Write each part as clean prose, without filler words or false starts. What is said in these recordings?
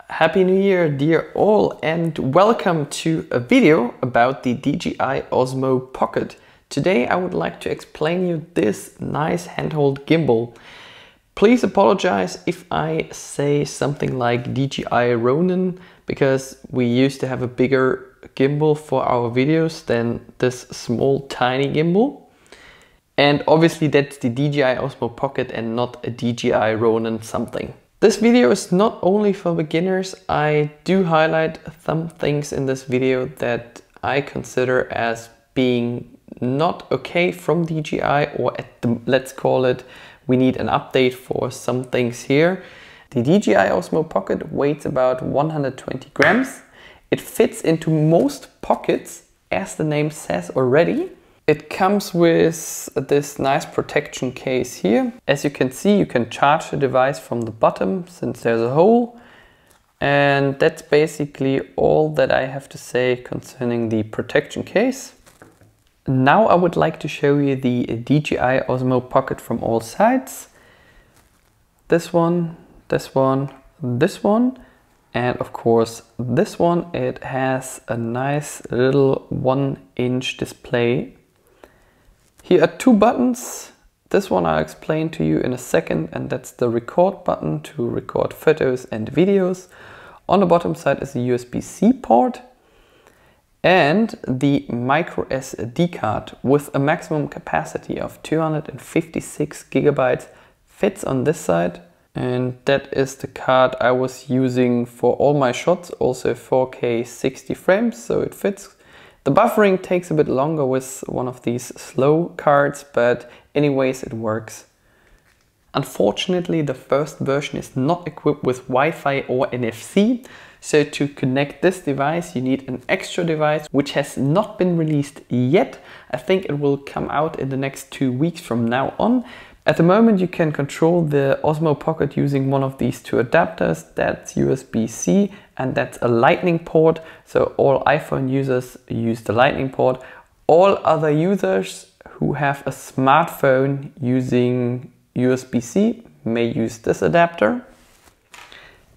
Happy New Year, dear all, and welcome to a video about the DJI Osmo Pocket. Today I would like to explain you this nice handheld gimbal. Please apologize if I say something like DJI Ronin, because we used to have a bigger gimbal for our videos than this small tiny gimbal. And obviously that's the DJI Osmo Pocket and not a DJI Ronin something. This video is not only for beginners. I do highlight some things in this video that I consider as being not okay from DJI, or let's call it, we need an update for some things here. The DJI Osmo Pocket weighs about 120 grams. It fits into most pockets, as the name says already. It comes with this nice protection case here. As you can see, you can charge the device from the bottom since there's a hole. And that's basically all that I have to say concerning the protection case. Now I would like to show you the DJI Osmo Pocket from all sides. This one, this one, this one, and of course this one. It has a nice little 1-inch display. Here are two buttons. This one I'll explain to you in a second, and that's the record button to record photos and videos. On the bottom side is a USB-C port and the microsd card with a maximum capacity of 256 gigabytes fits on this side, and that is the card I was using for all my shots, also 4K 60 frames, so it fits. The buffering takes a bit longer with one of these slow cards, but anyways it works. Unfortunately, the first version is not equipped with Wi-Fi or NFC, so to connect this device you need an extra device which has not been released yet. I think it will come out in the next 2 weeks from now on. At the moment you can control the Osmo Pocket using one of these two adapters. That's USB-C and that's a lightning port. So all iPhone users use the lightning port. All other users who have a smartphone using USB-C may use this adapter.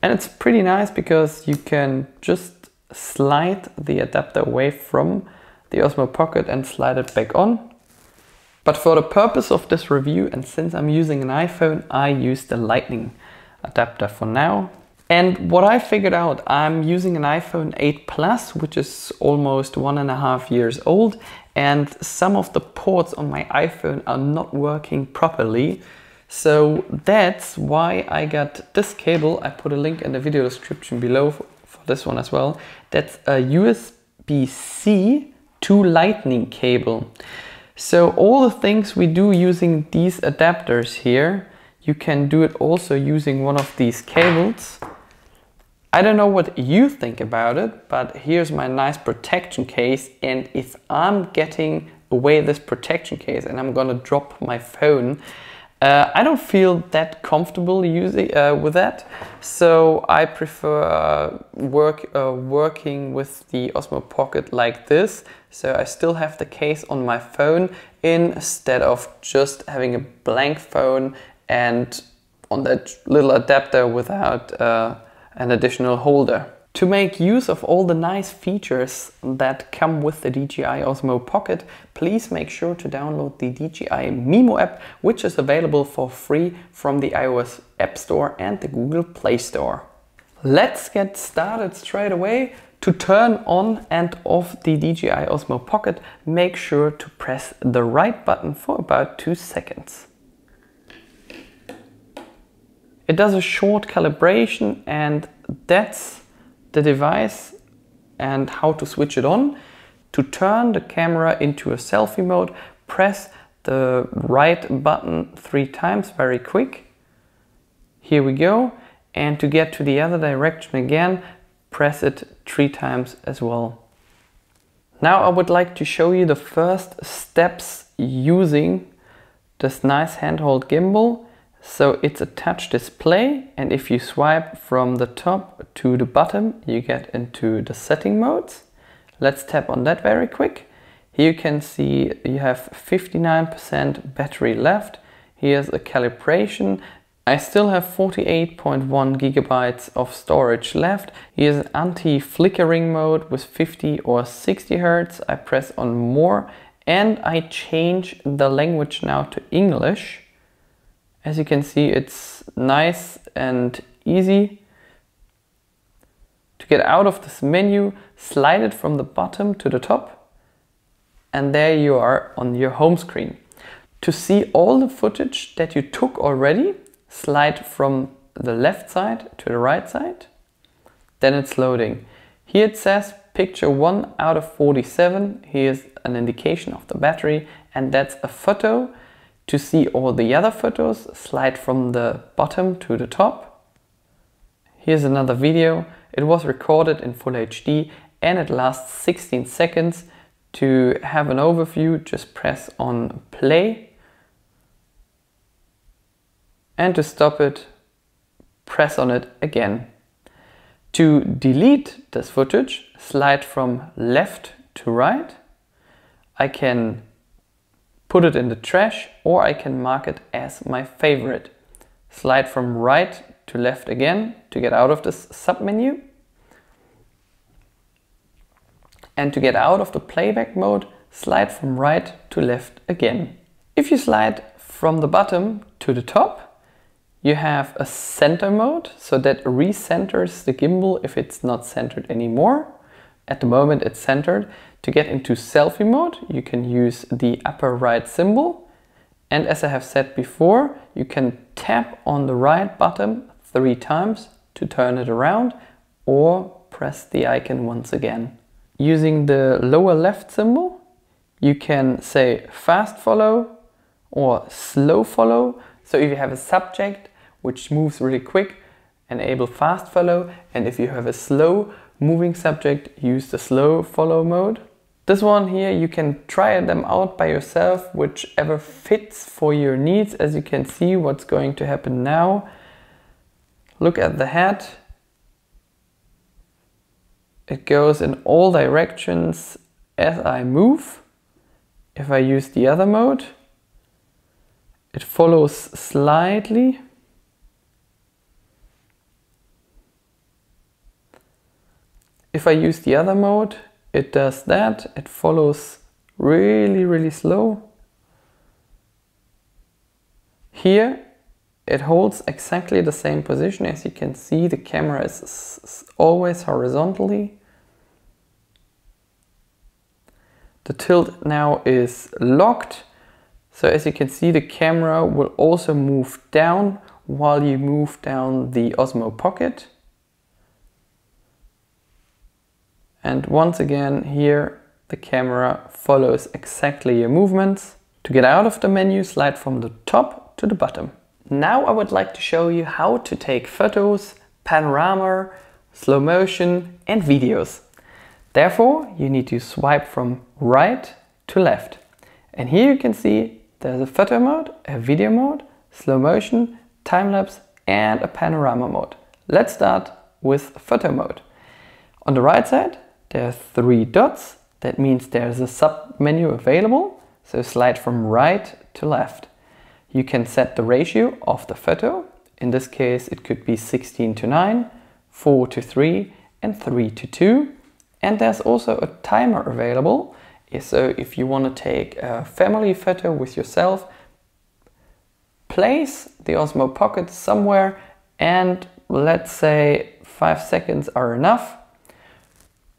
And it's pretty nice because you can just slide the adapter away from the Osmo Pocket and slide it back on. But for the purpose of this review, and since I'm using an iPhone, I use the lightning adapter for now. And what I figured out, I'm using an iPhone 8 Plus, which is almost 1.5 years old, and some of the ports on my iPhone are not working properly. So that's why I got this cable. I put a link in the video description below for this one as well. That's a USB-C to lightning cable. So all the things we do using these adapters here, you can do it also using one of these cables. I don't know what you think about it, but here's my nice protection case, and if I'm getting away this protection case and I'm gonna drop my phone, I don't feel that comfortable using with that. So I prefer working with the Osmo Pocket like this. So I still have the case on my phone instead of just having a blank phone and on that little adapter without an additional holder. To make use of all the nice features that come with the DJI Osmo Pocket, please make sure to download the DJI Mimo app, which is available for free from the iOS App Store and the Google Play Store. Let's get started straight away. To turn on and off the DJI Osmo Pocket, make sure to press the right button for about 2 seconds. It does a short calibration, and that's the device and how to switch it on. To turn the camera into a selfie mode, press the right button 3 times, very quick. Here we go. And to get to the other direction again, press it 3 times as well. Now I would like to show you the first steps using this nice handheld gimbal. So it's a touch display, and if you swipe from the top to the bottom, you get into the setting modes. Let's tap on that very quick. Here you can see you have 59% battery left. Here's a calibration. I still have 48.1 gigabytes of storage left. Here's an anti-flickering mode with 50 or 60 Hertz. I press on more and I change the language now to English. As you can see, it's nice and easy. To get out of this menu, slide it from the bottom to the top, and there you are on your home screen. To see all the footage that you took already, slide from the left side to the right side, then it's loading. Here it says picture 1 out of 47. Here's an indication of the battery, and that's a photo. To see all the other photos, slide from the bottom to the top. Here's another video. It was recorded in Full HD and it lasts 16 seconds. To have an overview, just press on play. And to stop it, press on it again. To delete this footage, slide from left to right. I can put it in the trash or I can mark it as my favorite. Slide from right to left again to get out of this submenu. And to get out of the playback mode, slide from right to left again. If you slide from the bottom to the top, you have a center mode, so that recenters the gimbal if it's not centered anymore. At the moment it's centered. To get into selfie mode, you can use the upper right symbol. And as I have said before, you can tap on the right button 3 times to turn it around, or press the icon once again. Using the lower left symbol, you can say fast follow or slow follow. So if you have a subject which moves really quick, enable fast follow, and if you have a slow moving subject, use the slow follow mode. This one here, you can try them out by yourself, whichever fits for your needs. As you can see, what's going to happen now. Look at the head. It goes in all directions as I move. If I use the other mode, it follows slightly. If I use the other mode, it does that. It follows really slow. Here it holds exactly the same position. As you can see, the camera is always horizontally. The tilt now is locked. So as you can see, the camera will also move down while you move down the Osmo Pocket. And once again, here the camera follows exactly your movements. To get out of the menu, slide from the top to the bottom. Now I would like to show you how to take photos, panorama, slow motion and videos. Therefore, you need to swipe from right to left. And here you can see there's a photo mode, a video mode, slow motion, time-lapse and a panorama mode. Let's start with photo mode. On the right side, there are 3 dots. That means there's a sub-menu available. So slide from right to left. You can set the ratio of the photo. In this case, it could be 16:9, 4:3 and 3:2. And there's also a timer available. So if you want to take a family photo with yourself, place the Osmo Pocket somewhere and let's say 5 seconds are enough.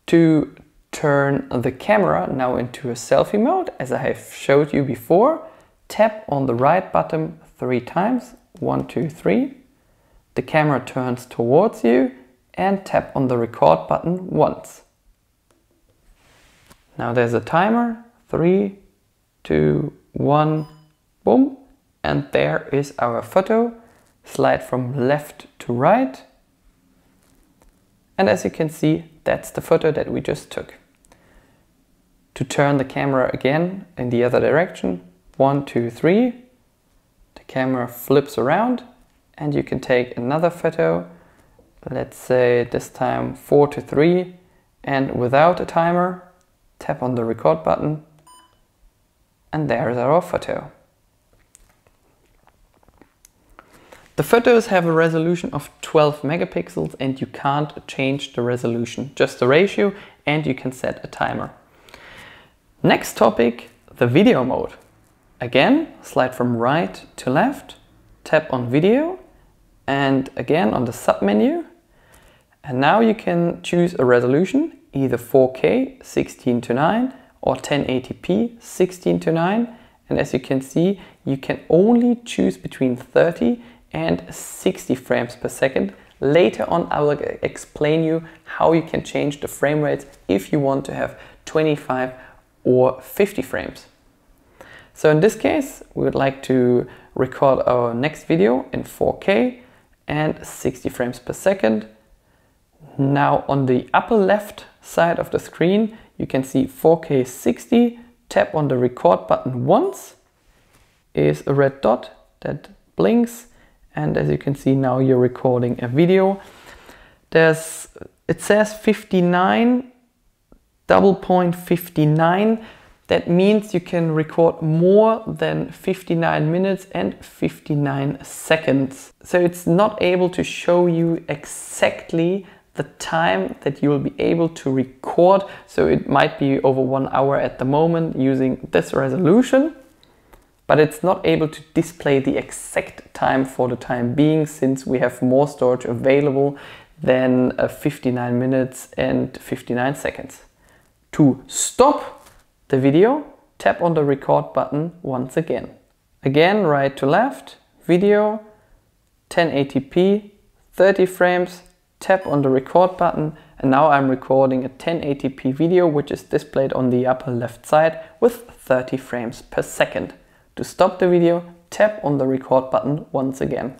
To turn the camera now into a selfie mode, as I have showed you before, tap on the right button 3 times, 1, 2, 3. The camera turns towards you and tap on the record button once. Now there's a timer, 3, 2, 1, boom, and there is our photo. Slide from left to right. And as you can see, that's the photo that we just took. To turn the camera again in the other direction, 1, 2, 3, the camera flips around and you can take another photo, let's say this time 4:3, and without a timer, tap on the record button and there's our photo. The photos have a resolution of 12 megapixels and you can't change the resolution, just the ratio, and you can set a timer. Next topic, the video mode. Again, slide from right to left, tap on video, and again on the submenu. And now you can choose a resolution, either 4K 16:9 or 1080p 16:9. And as you can see, you can only choose between 30 and 60 frames per second. Later on, I will explain you how you can change the frame rates if you want to have 25 or 50 frames. So in this case, we would like to record our next video in 4K and 60 frames per second. Now on the upper left side of the screen, you can see 4K 60. Tap on the record button once, is a red dot that blinks. And as you can see, now you're recording a video. It says 59, double point 59. That means you can record more than 59 minutes and 59 seconds. So it's not able to show you exactly the time that you will be able to record. So it might be over 1 hour at the moment using this resolution, but it's not able to display the exact time for the time being, since we have more storage available than 59 minutes and 59 seconds. To stop the video, tap on the record button once again. Again, right to left, video, 1080p, 30 frames, tap on the record button, and now I'm recording a 1080p video which is displayed on the upper left side with 30 frames per second. To stop the video, tap on the record button once again.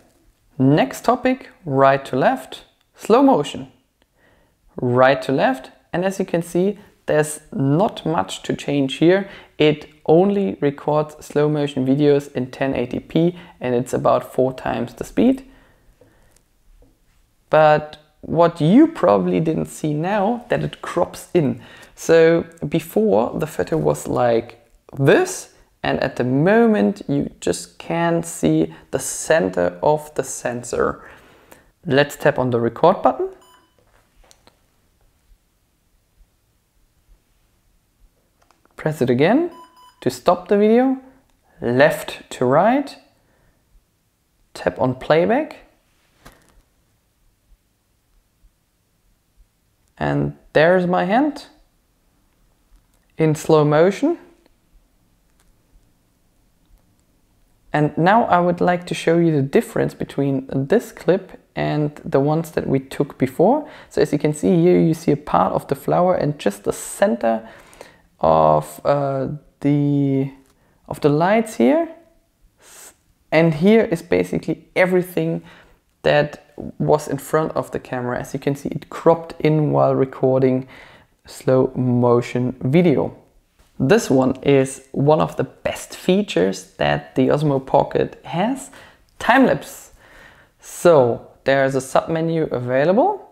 Next topic, right to left, slow motion. Right to left, and as you can see, there's not much to change here. It only records slow motion videos in 1080p and it's about 4 times the speed. But what you probably didn't see now, that it crops in. So before the photo was like this, and at the moment you just can't see the center of the sensor. Let's tap on the record button. Press it again to stop the video. Left to right. Tap on playback. And there's my hand in slow motion. And now I would like to show you the difference between this clip and the ones that we took before. So as you can see here, you see a part of the flower and just the center of the lights here. And here is basically everything that was in front of the camera. As you can see, it cropped in while recording slow motion video. This one is one of the best features that the Osmo Pocket has, time-lapse. So there's a submenu available,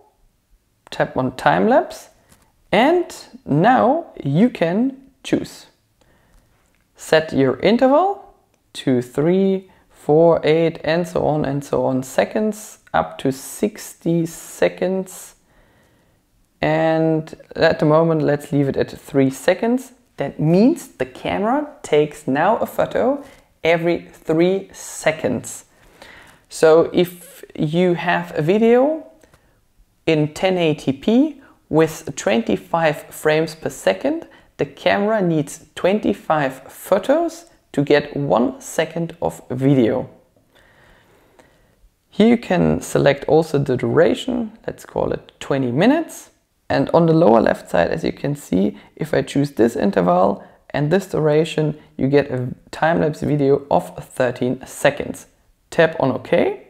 tap on time-lapse, and now you can choose. Set your interval to 3, 4, 8, and so on seconds, up to 60 seconds. And at the moment, let's leave it at 3 seconds. That means the camera takes now a photo every 3 seconds. So if you have a video in 1080p with 25 frames per second, the camera needs 25 photos to get 1 second of video. Here you can select also the duration, let's call it 20 minutes. And on the lower left side, as you can see, if I choose this interval and this duration, you get a time-lapse video of 13 seconds. Tap on OK.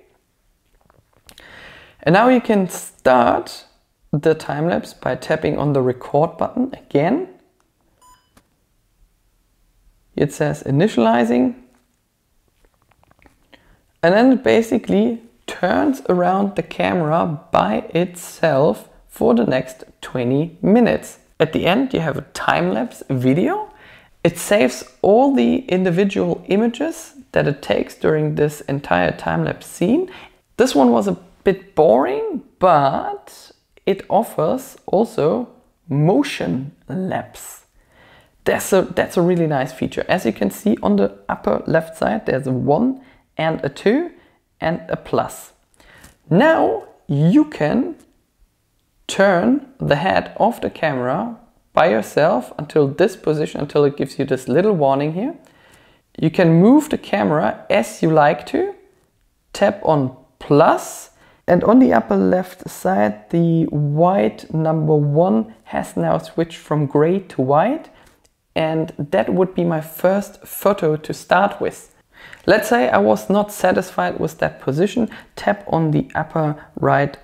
And now you can start the time-lapse by tapping on the record button again. It says initializing. And then it basically turns around the camera by itself for the next 20 minutes. At the end, you have a time-lapse video. It saves all the individual images that it takes during this entire time-lapse scene, This one was a bit boring, but it offers also motion lapse. That's a really nice feature. As you can see on the upper left side, there's a 1 and a 2 and a plus. Now you can turn the head of the camera by yourself until this position, until it gives you this little warning here. You can move the camera as you like to, tap on plus, and on the upper left side the white number 1 has now switched from gray to white, and that would be my first photo to start with. Let's say I was not satisfied with that position, tap on the upper right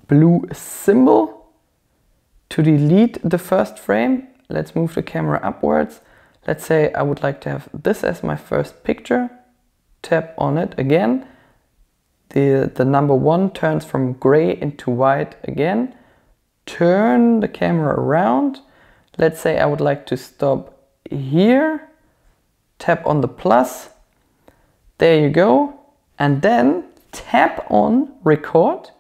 blue symbol to delete the first frame. Let's move the camera upwards. Let's say I would like to have this as my first picture. Tap on it again. The number 1 turns from gray into white again. Turn the camera around. Let's say I would like to stop here. Tap on the plus. There you go. And then tap on record.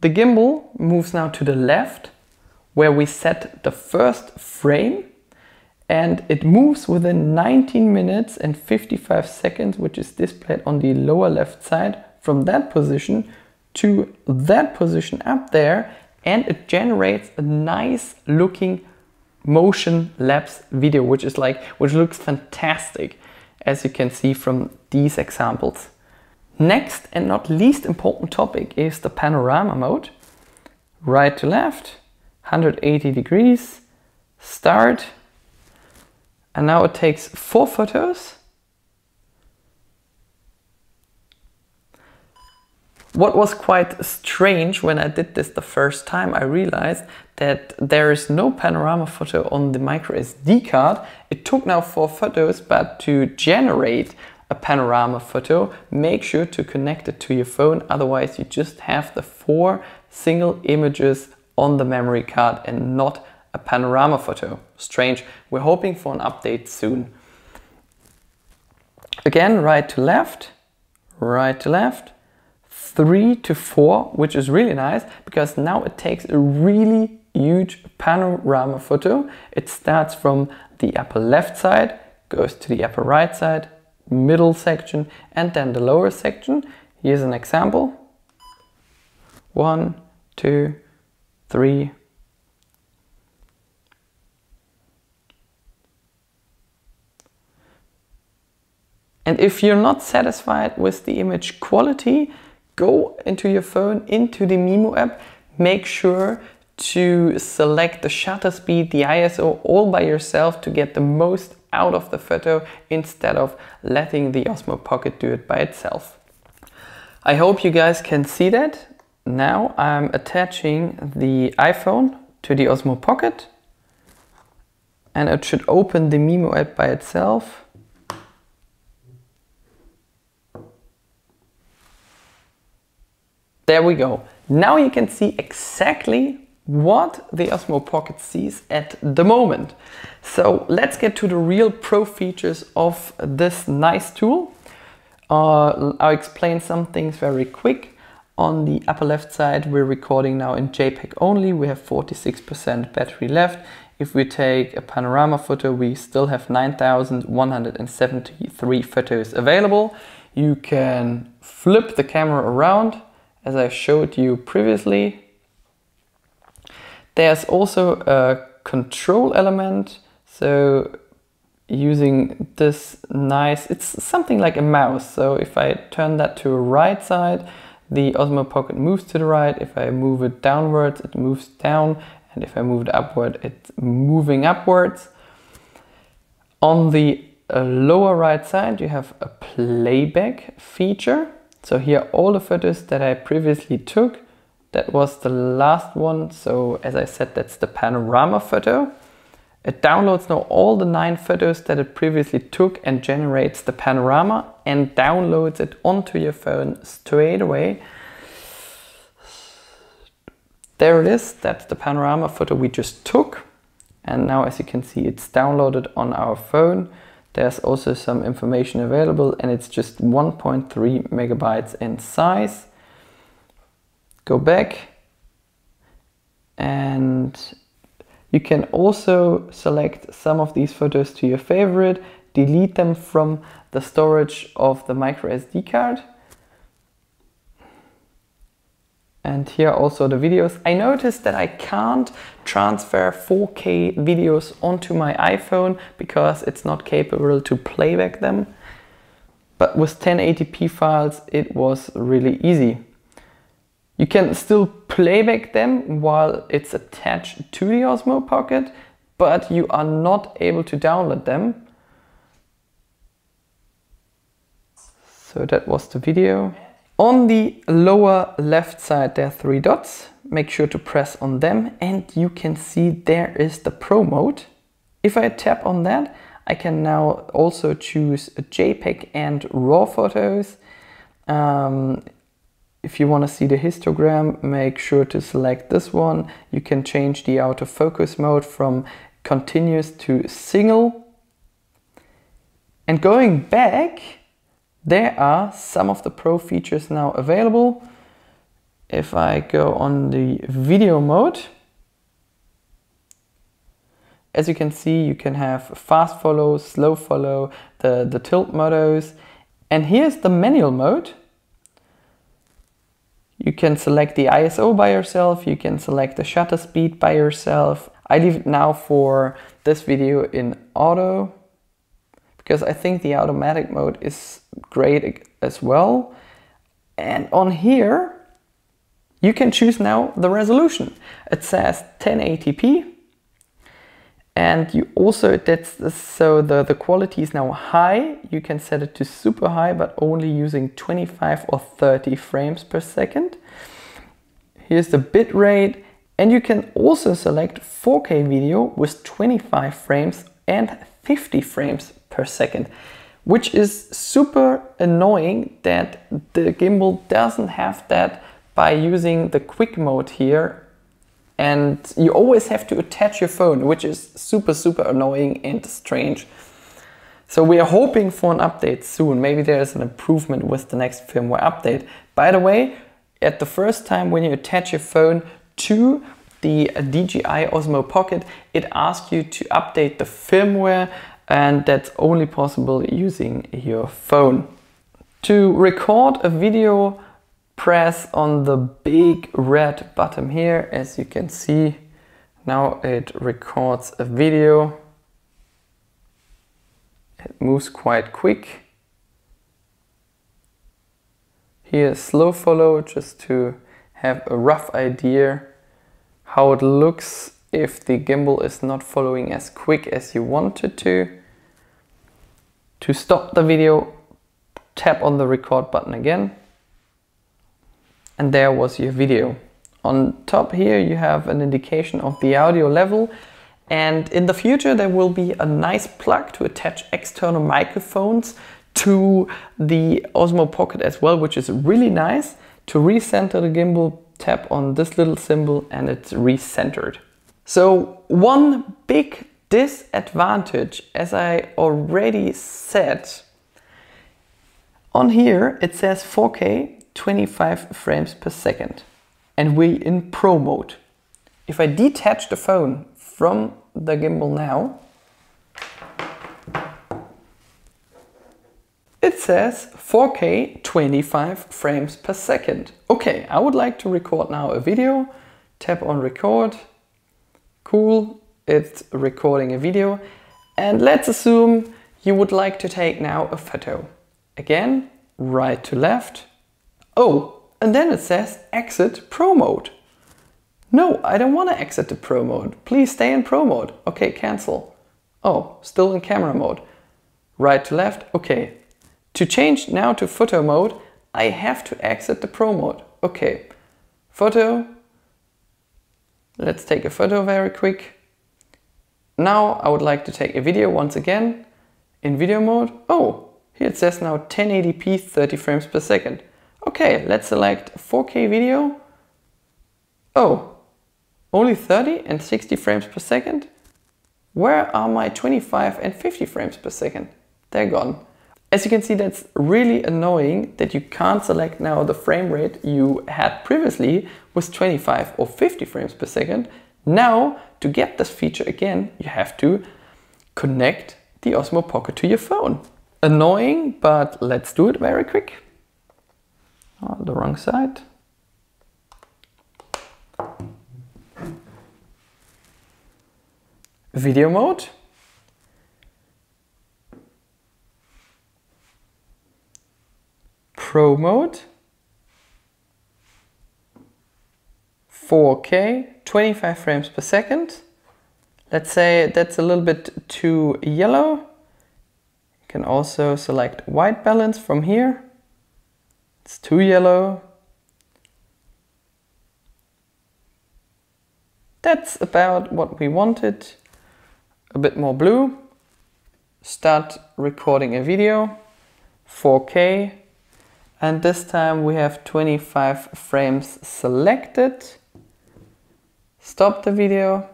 The gimbal moves now to the left, where we set the first frame, and it moves within 19 minutes and 55 seconds, which is displayed on the lower left side, from that position to that position up there, and it generates a nice looking motion lapse video, which looks fantastic, as you can see from these examples. Next and not least important topic is the panorama mode. Right to left, 180 degrees, start, and now it takes 4 photos. What was quite strange when I did this the first time, I realized that there is no panorama photo on the microSD card. It took now 4 photos, but to generate a panorama photo, make sure to connect it to your phone, otherwise you just have the 4 single images on the memory card and not a panorama photo. Strange. We're hoping for an update soon. Again, right to left, 3 to 4, which is really nice because now it takes a really huge panorama photo. It starts from the upper left side, goes to the upper right side, middle section, and then the lower section. Here's an example. 1, 2, 3. And if you're not satisfied with the image quality, go into your phone, into the Mimo app, make sure to select the shutter speed, the ISO all by yourself to get the most out of the photo instead of letting the Osmo Pocket do it by itself. I hope you guys can see that. Now I'm attaching the iPhone to the Osmo Pocket and it should open the Mimo app by itself. There we go. Now you can see exactly what the Osmo Pocket sees at the moment. So let's get to the real pro features of this nice tool. I'll explain some things very quick. On the upper left side, we're recording now in JPEG only. We have 46% battery left. If we take a panorama photo, we still have 9,173 photos available. You can flip the camera around, as I showed you previously. There's also a control element, so using this nice, it's something like a mouse. So if I turn that to a right side, the Osmo Pocket moves to the right. If I move it downwards, it moves down, and if I move it upward, it's moving upwards. On the lower right side, you have a playback feature. So here all the photos that I previously took, that was the last one. So as I said, that's the panorama photo. It downloads now all the 9 photos that it previously took and generates the panorama and downloads it onto your phone straight away. There it is, that's the panorama photo we just took. And now as you can see, it's downloaded on our phone. There's also some information available, and it's just 1.3 megabytes in size. Go back, and you can also select some of these photos to your favorite, delete them from the storage of the microSD card. And here also the videos. I noticed that I can't transfer 4K videos onto my iPhone because it's not capable to playback them. But with 1080p files, it was really easy. You can still playback them while it's attached to the Osmo Pocket, but you are not able to download them. So that was the video. On the lower left side, there are 3 dots. Make sure to press on them, and you can see there is the Pro mode. If I tap on that, I can now also choose JPEG and RAW photos. If you want to see the histogram, make sure to select this one. You can change the autofocus mode from continuous to single. And going back, there are some of the Pro features now available. If I go on the video mode, as you can see, you can have fast follow, slow follow, the tilt modes. And here's the manual mode. You can select the ISO by yourself, you can select the shutter speed by yourself. I leave it now for this video in auto, because I think the automatic mode is great as well. And on here, you can choose now the resolution. It says 1080p. And you also, so the quality is now high. You can set it to super high, but only using 25 or 30 frames per second. Here's the bit rate. And you can also select 4K video with 25 frames and 50 frames per second, which is super annoying that the gimbal doesn't have that by using the quick mode here. And you always have to attach your phone, which is super annoying and strange. So we are hoping for an update soon. Maybe there's an improvement with the next firmware update. By the way, at the first time when you attach your phone to the DJI Osmo Pocket, it asks you to update the firmware, and that's only possible using your phone. To record a video, press on the big red button here. As you can see, now it records a video. It moves quite quick. Here slow follow, just to have a rough idea how it looks if the gimbal is not following as quick as you want it to. To stop the video, tap on the record button again. And there was your video. On top here you have an indication of the audio level, and in the future there will be a nice plug to attach external microphones to the Osmo Pocket as well, which is really nice. To recenter the gimbal, tap on this little symbol and it's recentered. So one big disadvantage, as I already said, on here it says 4K 25 frames per second, and we're in Pro mode. If I detach the phone from the gimbal now, it says 4K 25 frames per second. Okay, I would like to record now a video. Tap on record. Cool, it's recording a video. And let's assume you would like to take now a photo. Again, right to left. Oh, and then it says exit Pro mode. No, I don't want to exit the Pro mode. Please stay in Pro mode. Okay, cancel. Oh, still in camera mode. Right to left. Okay. To change now to photo mode, I have to exit the Pro mode. Okay. Photo. Let's take a photo very quick. Now I would like to take a video once again in video mode. Oh, here it says now 1080p 30 frames per second. Okay, let's select 4K video. Oh, only 30 and 60 frames per second? Where are my 25 and 50 frames per second? they're gone. As you can see, that's really annoying that you can't select now the frame rate you had previously was 25 or 50 frames per second. Now, to get this feature again, you have to connect the Osmo Pocket to your phone. Annoying, but let's do it very quick. Oh, the wrong side. Video mode. Pro mode. 4K, 25 frames per second. Let's say that's a little bit too yellow. You can also select white balance from here. It's too yellow. That's about what we wanted. A bit more blue. Start recording a video. 4K. And this time we have 25 frames selected. Stop the video.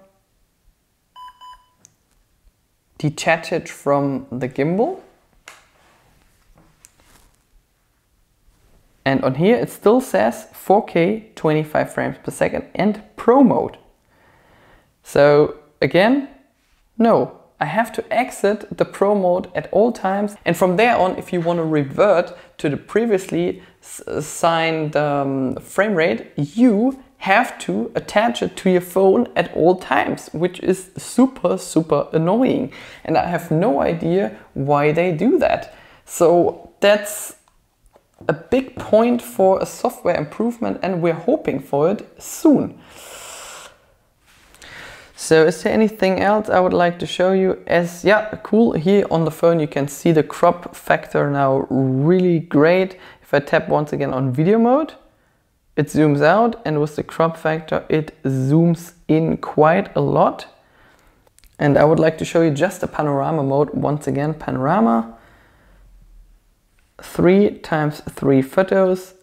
Detach it from the gimbal. And on here it still says 4K 25 frames per second and Pro mode. So again, no, I have to exit the Pro mode at all times. And from there on, if you want to revert to the previously assigned frame rate, you have to attach it to your phone at all times, which is super, super annoying. And I have no idea why they do that. So that's a big point for a software improvement, and we're hoping for it soon. So is there anything else I would like to show you? Yeah, cool, here on the phone you can see the crop factor now really great. If I tap once again on video mode, it zooms out, and with the crop factor it zooms in quite a lot. And I would like to show you just the panorama mode. Once again, panorama, 3x3 photos,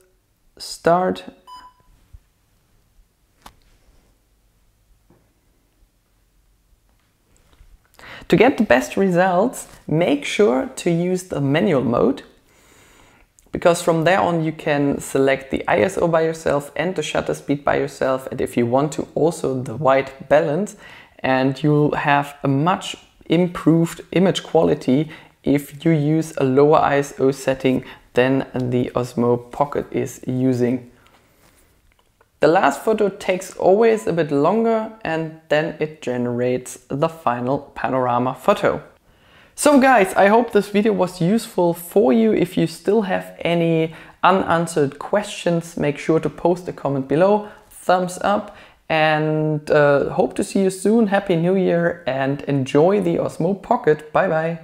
start. To get the best results, make sure to use the manual mode, because from there on you can select the ISO by yourself and the shutter speed by yourself, and if you want to, also the white balance, and you'll have a much improved image quality if you use a lower ISO setting than the Osmo Pocket is using. The last photo takes always a bit longer, and then it generates the final panorama photo. So guys, I hope this video was useful for you. If you still have any unanswered questions, make sure to post a comment below, thumbs up, and hope to see you soon. Happy New Year and enjoy the Osmo Pocket. Bye bye.